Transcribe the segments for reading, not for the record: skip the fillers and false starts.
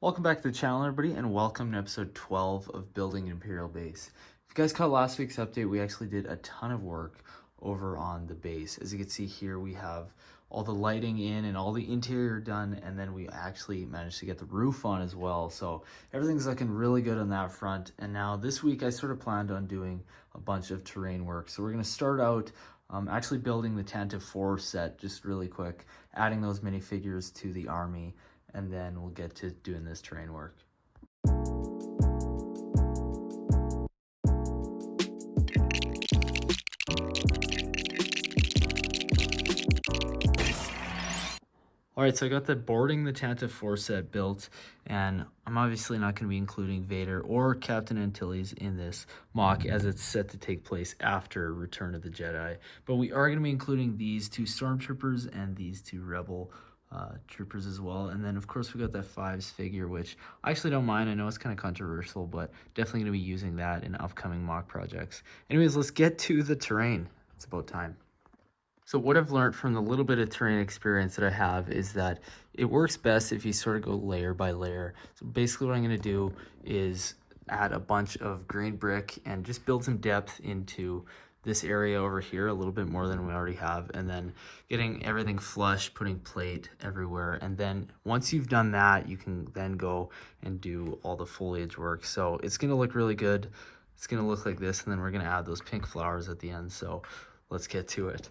Welcome back to the channel, everybody, and welcome to episode 12 of Building an Imperial Base. If you guys caught last week's update, we actually did a ton of work over on the base. As you can see here, we have all the lighting in and all the interior done, and then we actually managed to get the roof on as well. So everything's looking really good on that front. And now this week, I sort of planned on doing a bunch of terrain work. So we're going to start out actually building the Tantive 4 set just really quick, adding those minifigures to the army, and then we'll get to doing this terrain work. All right, so I got the boarding the Tantive 4 set built, and I'm obviously not going to be including Vader or Captain Antilles in this mock as it's set to take place after Return of the Jedi. But we are going to be including these two Stormtroopers and these two Rebel troopers as well. And then, of course, we got that Fives figure, which I actually don't mind. I know it's kind of controversial, but definitely going to be using that in upcoming mock projects. Anyways, let's get to the terrain. It's about time. So what I've learned from the little bit of terrain experience that I have is that it works best if you sort of go layer by layer. So basically what I'm going to do is add a bunch of green brick and just build some depth into this area over here, a little bit more than we already have, and then getting everything flush, putting plate everywhere. And then once you've done that, you can then go and do all the foliage work. So it's going to look really good. It's going to look like this, and then we're going to add those pink flowers at the end. So let's get to it.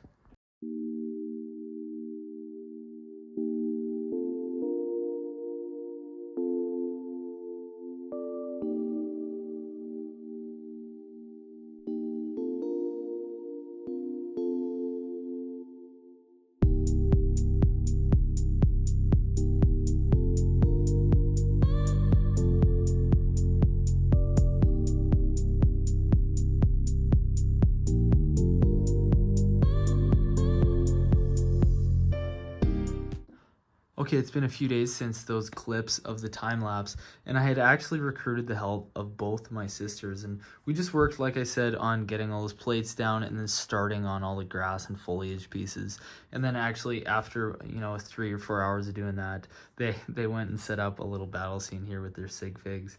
Okay, it's been a few days since those clips of the time lapse, and I had actually recruited the help of both my sisters, and we just worked, like I said, on getting all those plates down and then starting on all the grass and foliage pieces. And then actually after, 3 or 4 hours of doing that, they went and set up a little battle scene here with their sig figs,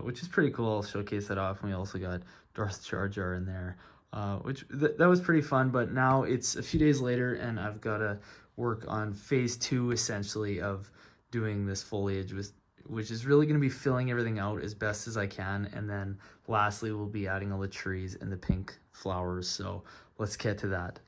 which is pretty cool. I'll showcase that off. And we also got Darth Jar Jar in there, that was pretty fun. But now it's a few days later, and I've got to work on phase 2 essentially of doing this foliage, which is really going to be filling everything out as best as I can. And then lastly, we'll be adding all the trees and the pink flowers. So let's get to that.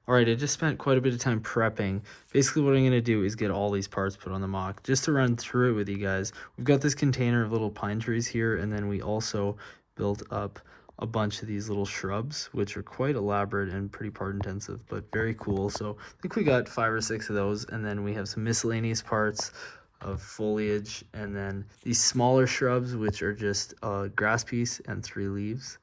All right, I just spent quite a bit of time prepping. Basically what I'm going to do is get all these parts put on the mock. Just to run through it with you guys, we've got this container of little pine trees here, and then we also built up a bunch of these little shrubs, which are quite elaborate and pretty part intensive, but very cool. So I think we got 5 or 6 of those, and then we have some miscellaneous parts of foliage, and then these smaller shrubs, which are just a grass piece and 3 leaves.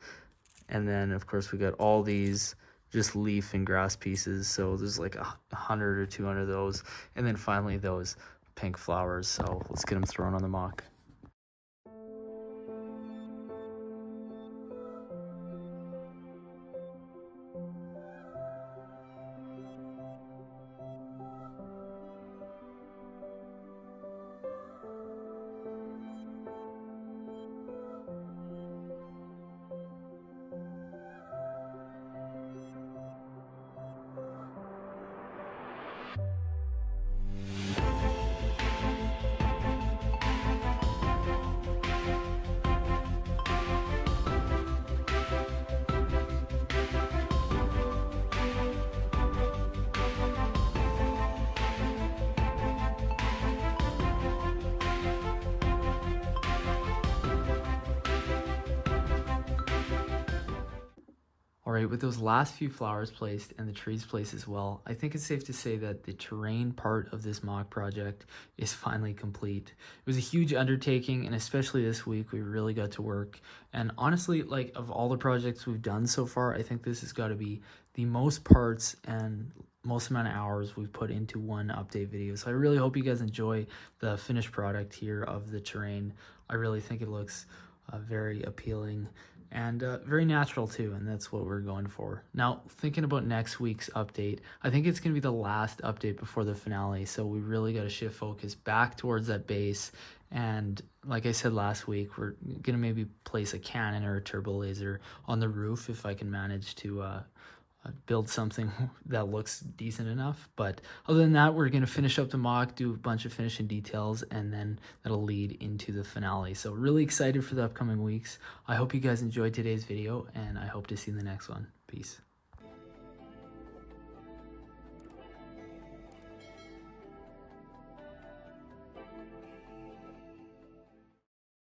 And then, of course, we got all these just leaf and grass pieces, so there's like 100 or 200 of those, and then finally those pink flowers. So let's get them thrown on the mock. All right, with those last few flowers placed and the trees placed as well, I think it's safe to say that the terrain part of this mock project is finally complete. It was a huge undertaking, and especially this week, we really got to work. And honestly, like, of all the projects we've done so far, I think this has got to be the most parts and most amount of hours we've put into one update video. So I really hope you guys enjoy the finished product here of the terrain. I really think it looks very appealing and very natural too, and that's what we're going for. Now, thinking about next week's update, I think it's going to be the last update before the finale, so we really got to shift focus back towards that base. And like I said last week, we're going to maybe place a cannon or a turbo laser on the roof if I can manage to build something that looks decent enough. But other than that, we're going to finish up the mock, do a bunch of finishing details, and then that'll lead into the finale. So really excited for the upcoming weeks. I hope you guys enjoyed today's video, and I hope to see you in the next one. Peace.